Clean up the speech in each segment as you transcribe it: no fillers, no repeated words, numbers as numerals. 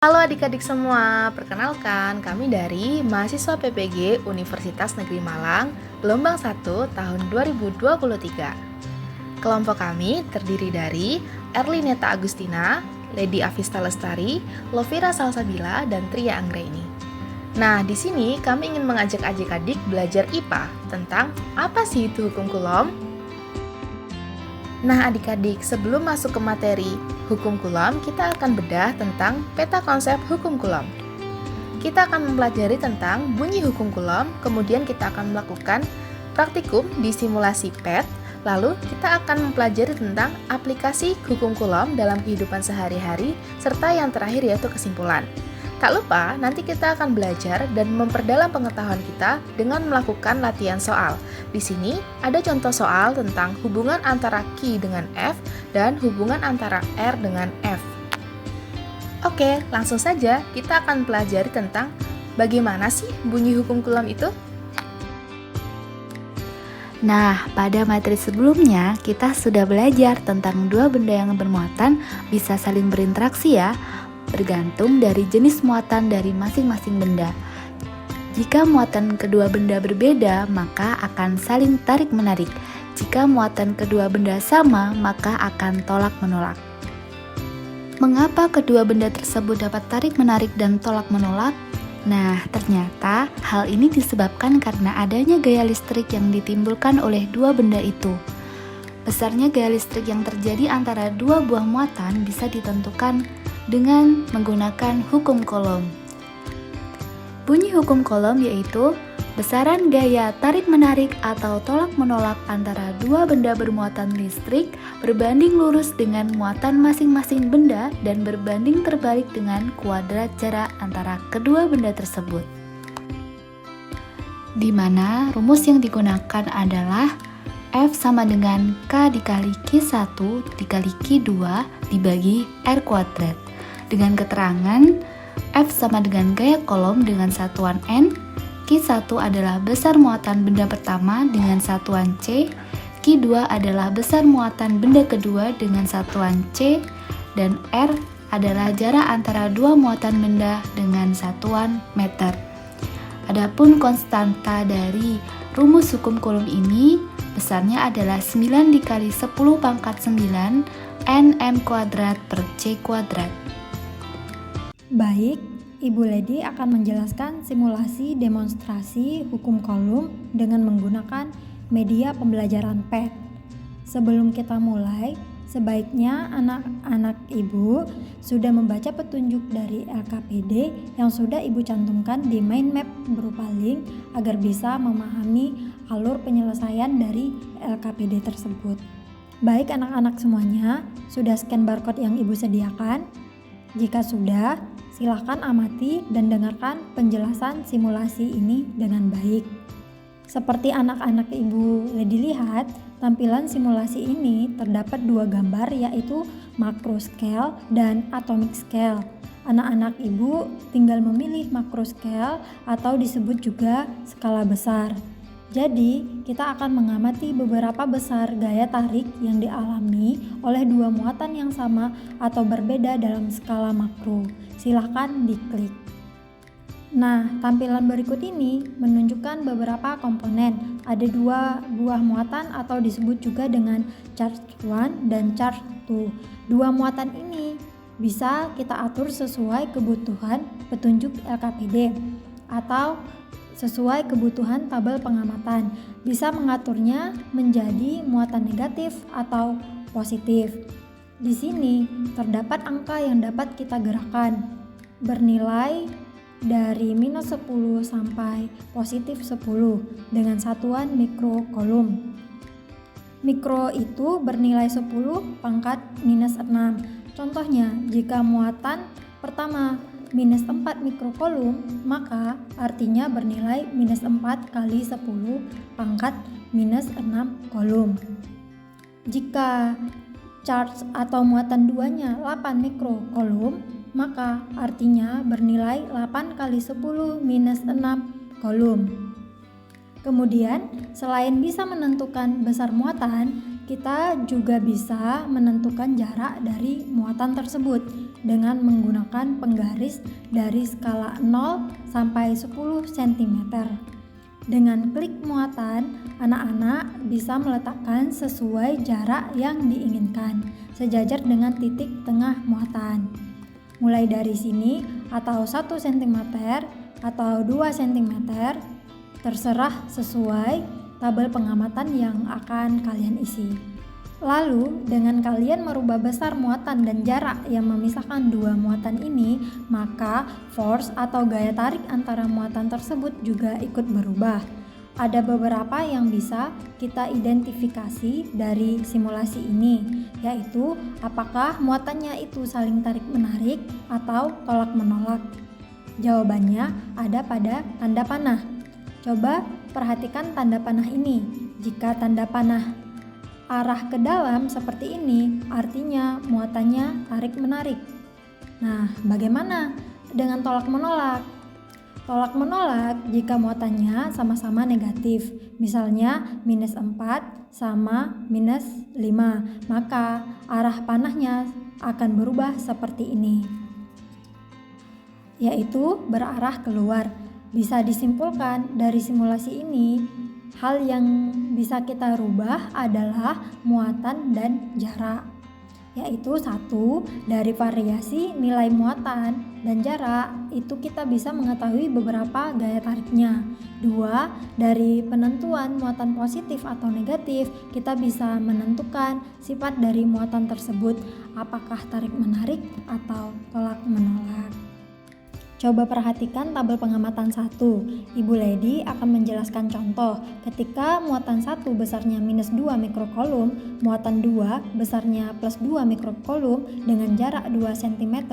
Halo adik-adik semua, perkenalkan kami dari mahasiswa PPG Universitas Negeri Malang, gelombang 1 tahun 2023. Kelompok kami terdiri dari Erlineta Agustina, Lady Avista Lestari, Lovira Salsabila, dan Tria Anggraini. Nah, di sini kami ingin mengajak adik-adik belajar IPA tentang apa sih itu hukum Coulomb. Nah adik-adik, sebelum masuk ke materi hukum Coulomb, kita akan bedah tentang peta konsep hukum Coulomb. Kita akan mempelajari tentang bunyi hukum Coulomb, kemudian kita akan melakukan praktikum di simulasi PET, lalu kita akan mempelajari tentang aplikasi hukum Coulomb dalam kehidupan sehari-hari, serta yang terakhir yaitu kesimpulan. Tak lupa, nanti kita akan belajar dan memperdalam pengetahuan kita dengan melakukan latihan soal. Di sini ada contoh soal tentang hubungan antara Q dengan F dan hubungan antara R dengan F. Oke, langsung saja kita akan pelajari tentang bagaimana sih bunyi hukum Coulomb itu. Nah, pada materi sebelumnya kita sudah belajar tentang dua benda yang bermuatan bisa saling berinteraksi ya, bergantung dari jenis muatan dari masing-masing benda. Jika muatan kedua benda berbeda, maka akan saling tarik-menarik. Jika muatan kedua benda sama, maka akan tolak-menolak. Mengapa kedua benda tersebut dapat tarik-menarik dan tolak-menolak? Nah, ternyata hal ini disebabkan karena adanya gaya listrik yang ditimbulkan oleh dua benda itu. Besarnya gaya listrik yang terjadi antara dua buah muatan bisa ditentukan dengan menggunakan hukum Coulomb. Bunyi hukum Coulomb yaitu besaran gaya tarik-menarik atau tolak-menolak antara dua benda bermuatan listrik berbanding lurus dengan muatan masing-masing benda dan berbanding terbalik dengan kuadrat jarak antara kedua benda tersebut. Di mana rumus yang digunakan adalah F sama dengan K dikali Q1 dikali Q2 dibagi R kuadrat. Dengan keterangan F sama dengan gaya Coulomb dengan satuan N, Q1 adalah besar muatan benda pertama dengan satuan C, Q2 adalah besar muatan benda kedua dengan satuan C, dan R adalah jarak antara dua muatan benda dengan satuan meter. Adapun konstanta dari rumus hukum Coulomb ini besarnya adalah 9 dikali 10 pangkat 9 nm kuadrat per C kuadrat. Baik, Ibu Lady akan menjelaskan simulasi demonstrasi hukum Coulomb dengan menggunakan media pembelajaran PET. Sebelum kita mulai, sebaiknya anak-anak Ibu sudah membaca petunjuk dari LKPD yang sudah Ibu cantumkan di mind map berupa link agar bisa memahami alur penyelesaian dari LKPD tersebut. Baik anak-anak semuanya, sudah scan barcode yang Ibu sediakan? Jika sudah, silakan amati dan dengarkan penjelasan simulasi ini dengan baik. Seperti anak-anak Ibu Lady lihat, tampilan simulasi ini terdapat dua gambar yaitu macro scale dan atomic scale. Anak-anak Ibu tinggal memilih macro scale atau disebut juga skala besar. Jadi, kita akan mengamati beberapa besar gaya tarik yang dialami oleh dua muatan yang sama atau berbeda dalam skala makro. Silahkan diklik. Nah, tampilan berikut ini menunjukkan beberapa komponen. Ada dua buah muatan atau disebut juga dengan charge 1 dan charge 2. Dua muatan ini bisa kita atur sesuai kebutuhan petunjuk LKPD atau sesuai kebutuhan tabel pengamatan. Bisa mengaturnya menjadi muatan negatif atau positif. Di sini terdapat angka yang dapat kita gerakkan bernilai dari minus 10 sampai positif 10 dengan satuan mikro Coulomb. Mikro itu bernilai 10 pangkat minus 6. Contohnya, jika muatan pertama minus 4 mikro Coulomb, maka artinya bernilai minus 4 kali 10 pangkat minus 6 Coulomb. Jika charge atau muatan duanya 8 mikro Coulomb, maka artinya bernilai 8 kali 10 minus 6 Coulomb. Kemudian, selain bisa menentukan besar muatan, kita juga bisa menentukan jarak dari muatan tersebut. dengan menggunakan penggaris dari skala 0 sampai 10 cm. Dengan klik muatan, anak-anak bisa meletakkan sesuai jarak yang diinginkan, sejajar dengan titik tengah muatan. Mulai dari sini atau 1 cm atau 2 cm, terserah sesuai tabel pengamatan yang akan kalian isi. Lalu, dengan kalian merubah besar muatan dan jarak yang memisahkan dua muatan ini, maka force atau gaya tarik antara muatan tersebut juga ikut berubah. Ada beberapa yang bisa kita identifikasi dari simulasi ini, yaitu apakah muatannya itu saling tarik-menarik atau tolak-menolak. Jawabannya ada pada tanda panah. Coba perhatikan tanda panah ini. Jika tanda panah arah ke dalam seperti ini, artinya muatannya tarik-menarik. Nah, bagaimana dengan tolak-menolak? Tolak-menolak jika muatannya sama-sama negatif, misalnya -4 sama -5, maka arah panahnya akan berubah seperti ini, yaitu berarah keluar. Bisa disimpulkan dari simulasi ini, hal yang bisa kita rubah adalah muatan dan jarak, yaitu 1. Dari variasi nilai muatan dan jarak itu kita bisa mengetahui beberapa gaya tariknya. 2. Dari penentuan muatan positif atau negatif, kita bisa menentukan sifat dari muatan tersebut, apakah tarik-menarik atau tolak-menolak. Coba perhatikan tabel pengamatan 1. Ibu Lady akan menjelaskan contoh ketika muatan 1 besarnya -2 mikrokulum, muatan 2 besarnya +2 mikrokulum dengan jarak 2 cm.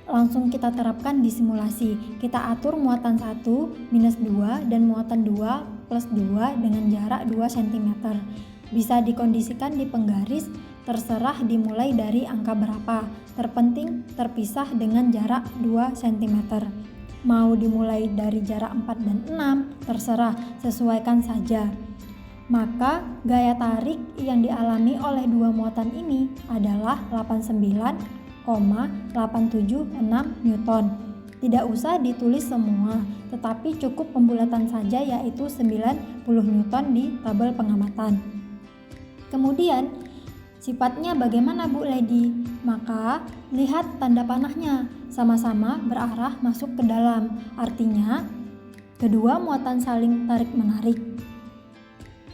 Langsung kita terapkan di simulasi. Kita atur muatan 1 -2 dan muatan 2 +2 dengan jarak 2 cm. Bisa dikondisikan di penggaris, terserah dimulai dari angka berapa. Terpenting terpisah dengan jarak 2 cm. Mau dimulai dari jarak 4 dan 6, terserah, sesuaikan saja. Maka gaya tarik yang dialami oleh dua muatan ini adalah 89,876 Newton. Tidak usah ditulis semua, tetapi cukup pembulatan saja, yaitu 90 Newton di tabel pengamatan. Kemudian sifatnya bagaimana Bu Lady? Maka lihat tanda panahnya, sama-sama berarah masuk ke dalam. Artinya kedua muatan saling tarik-menarik.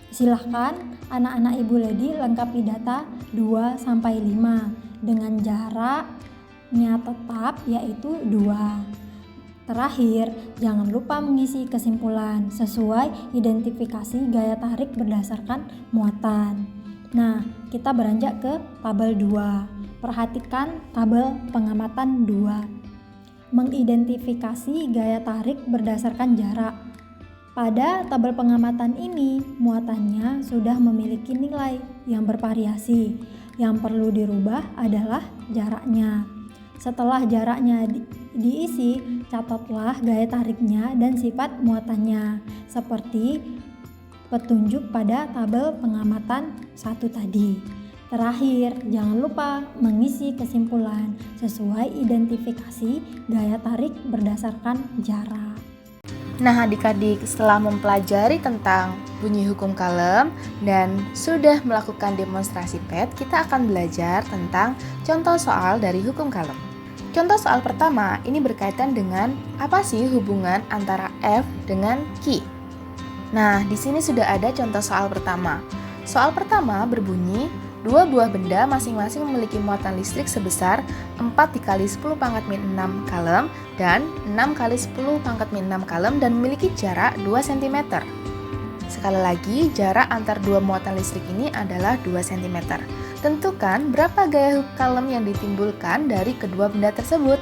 Silahkan anak-anak Ibu Lady lengkapi data 2-5 dengan jaraknya tetap, yaitu 2. Terakhir, jangan lupa mengisi kesimpulan sesuai identifikasi gaya tarik berdasarkan muatan. Nah, kita beranjak ke tabel 2. Perhatikan tabel pengamatan 2. Mengidentifikasi gaya tarik berdasarkan jarak. Pada tabel pengamatan ini, muatannya sudah memiliki nilai yang bervariasi. Yang perlu dirubah adalah jaraknya. Setelah jaraknya diisi, catatlah gaya tariknya dan sifat muatannya, seperti petunjuk pada tabel pengamatan 1 tadi. Terakhir, jangan lupa mengisi kesimpulan sesuai identifikasi gaya tarik berdasarkan jarak. Nah, adik-adik, setelah mempelajari tentang bunyi hukum Coulomb dan sudah melakukan demonstrasi PET, kita akan belajar tentang contoh soal dari hukum Coulomb. Contoh soal pertama ini berkaitan dengan apa sih hubungan antara F dengan Q. Nah, di sini sudah ada contoh soal pertama. Soal pertama berbunyi, dua buah benda masing-masing memiliki muatan listrik sebesar 4 × 10⁻⁶ Coulomb dan 6 × 10⁻⁶ Coulomb dan memiliki jarak 2 cm. Sekali lagi, jarak antar dua muatan listrik ini adalah 2 cm. Tentukan berapa gaya Coulomb yang ditimbulkan dari kedua benda tersebut.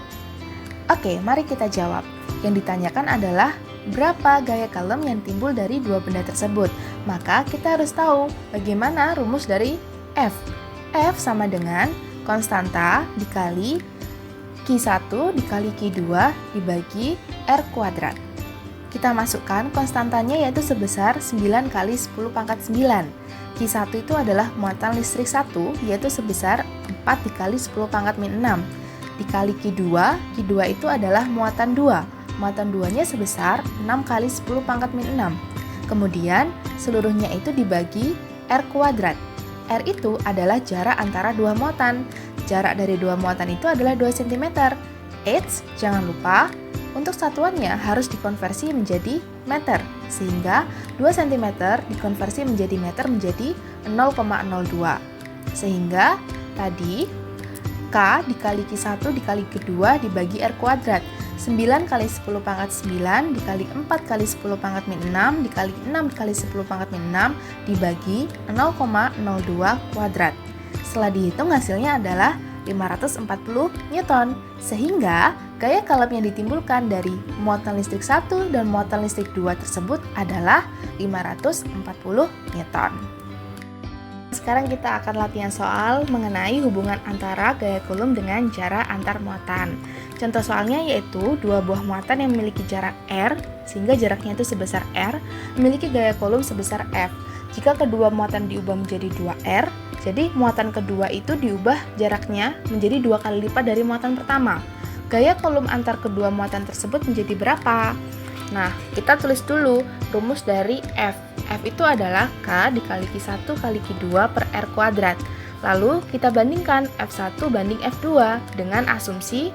Oke, mari kita jawab. Yang ditanyakan adalah berapa gaya Coulomb yang timbul dari dua benda tersebut. Maka kita harus tahu bagaimana rumus dari F. F sama dengan konstanta dikali Q1 dikali Q2 dibagi R kuadrat. Kita masukkan konstantanya, yaitu sebesar 9 × 10⁻⁹. Q1 itu adalah muatan listrik 1, yaitu sebesar 4 dikali 10 pangkat min 6 dikali Q2. Q2 itu adalah muatan 2. Muatan 2-nya sebesar 6 kali 10 pangkat min 6. Kemudian seluruhnya itu dibagi R kuadrat. R itu adalah jarak antara dua muatan. Jarak dari dua muatan itu adalah 2 cm. Eits, jangan lupa, untuk satuannya harus dikonversi menjadi meter. Sehingga 2 cm dikonversi menjadi meter menjadi 0,02. Sehingga tadi K dikali Q1 dikali Q2 dibagi R kuadrat. 9 kali 10 pangkat 9 dikali 4 kali 10 pangkat min 6 dikali 6 dikali 10 pangkat min 6 dibagi 0,02 kuadrat. Setelah dihitung hasilnya adalah 540 Newton. Sehingga gaya kalem yang ditimbulkan dari muatan listrik 1 dan muatan listrik 2 tersebut adalah 540 Newton. Sekarang kita akan latihan soal mengenai hubungan antara gaya Coulomb dengan jarak antar muatan. Contoh soalnya yaitu dua buah muatan yang memiliki jarak R, sehingga jaraknya itu sebesar R, memiliki gaya Coulomb sebesar F. Jika kedua muatan diubah menjadi 2R, jadi muatan kedua itu diubah jaraknya menjadi 2 kali lipat dari muatan pertama. Gaya Coulomb antar kedua muatan tersebut menjadi berapa? Nah, kita tulis dulu rumus dari F. F itu adalah K dikali Q1 kali Q2 per R kuadrat. Lalu kita bandingkan F1 banding F2 dengan asumsi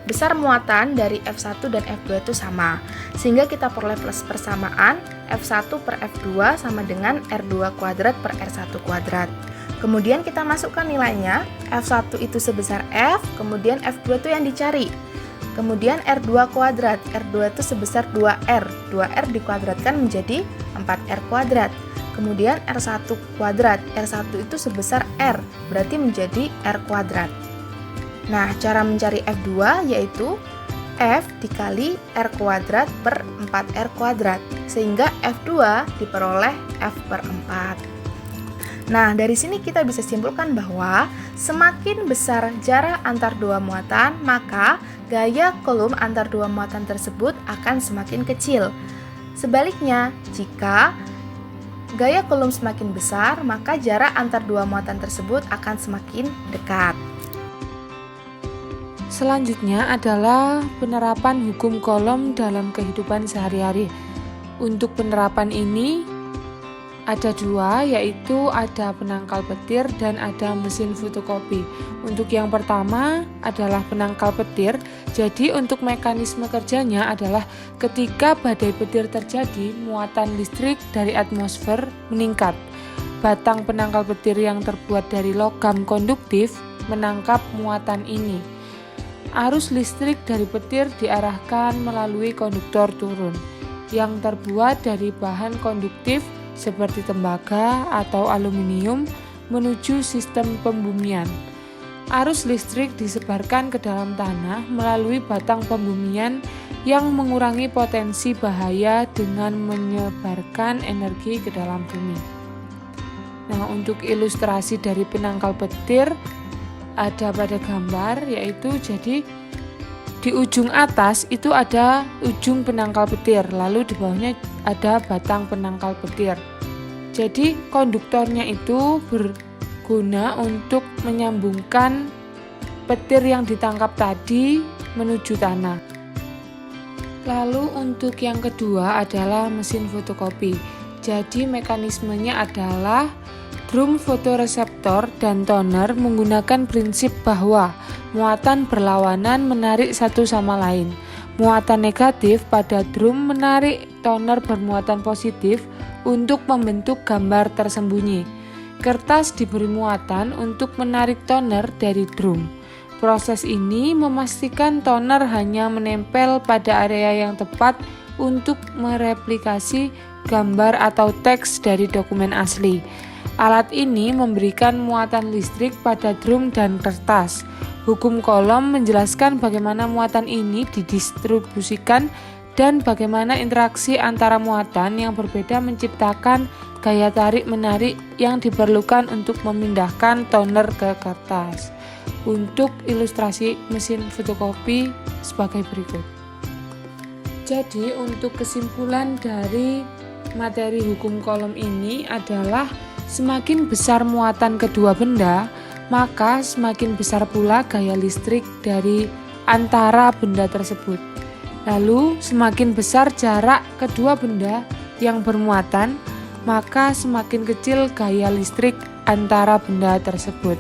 besar muatan dari F1 dan F2 itu sama. Sehingga kita peroleh plus persamaan F1 per F2 sama dengan R2 kuadrat per R1 kuadrat. Kemudian kita masukkan nilainya, F1 itu sebesar F, kemudian F2 itu yang dicari. Kemudian R2 kuadrat, R2 itu sebesar 2R, 2R dikuadratkan menjadi 4R kuadrat. Kemudian R1 kuadrat, R1 itu sebesar R, berarti menjadi R kuadrat. Nah, cara mencari F2 yaitu F dikali R kuadrat per 4R kuadrat, sehingga F2 diperoleh F per 4. Nah, dari sini kita bisa simpulkan bahwa semakin besar jarak antar dua muatan, maka gaya Coulomb antar dua muatan tersebut akan semakin kecil. Sebaliknya, jika gaya Coulomb semakin besar, maka jarak antar dua muatan tersebut akan semakin dekat. Selanjutnya adalah penerapan hukum Coulomb dalam kehidupan sehari-hari. Untuk penerapan ini ada dua, yaitu ada penangkal petir dan ada mesin fotokopi. Untuk yang pertama adalah penangkal petir. Jadi untuk mekanisme kerjanya adalah ketika badai petir terjadi, muatan listrik dari atmosfer meningkat. Batang penangkal petir yang terbuat dari logam konduktif menangkap muatan ini. Arus listrik dari petir diarahkan melalui konduktor turun yang terbuat dari bahan konduktif seperti tembaga atau aluminium menuju sistem pembumian. Arus listrik disebarkan ke dalam tanah melalui batang pembumian yang mengurangi potensi bahaya dengan menyebarkan energi ke dalam bumi. Nah, untuk ilustrasi dari penangkal petir ada pada gambar, yaitu jadi di ujung atas itu ada ujung penangkal petir, lalu di bawahnya ada batang penangkal petir. Jadi konduktornya itu berguna untuk menyambungkan petir yang ditangkap tadi menuju tanah. Lalu untuk yang kedua adalah mesin fotokopi. Jadi mekanismenya adalah drum fotoreseptor dan toner menggunakan prinsip bahwa muatan berlawanan menarik satu sama lain. Muatan negatif pada drum menarik toner bermuatan positif untuk membentuk gambar tersembunyi. Kertas diberi muatan untuk menarik toner dari drum. Proses ini memastikan toner hanya menempel pada area yang tepat untuk mereplikasi gambar atau teks dari dokumen asli. Alat ini memberikan muatan listrik pada drum dan kertas. Hukum Coulomb menjelaskan bagaimana muatan ini didistribusikan dan bagaimana interaksi antara muatan yang berbeda menciptakan gaya tarik-menarik yang diperlukan untuk memindahkan toner ke kertas. Untuk ilustrasi mesin fotokopi sebagai berikut. Jadi untuk kesimpulan dari materi hukum Coulomb ini adalah semakin besar muatan kedua benda, maka semakin besar pula gaya listrik dari antara benda tersebut. Lalu, semakin besar jarak kedua benda yang bermuatan, maka semakin kecil gaya listrik antara benda tersebut.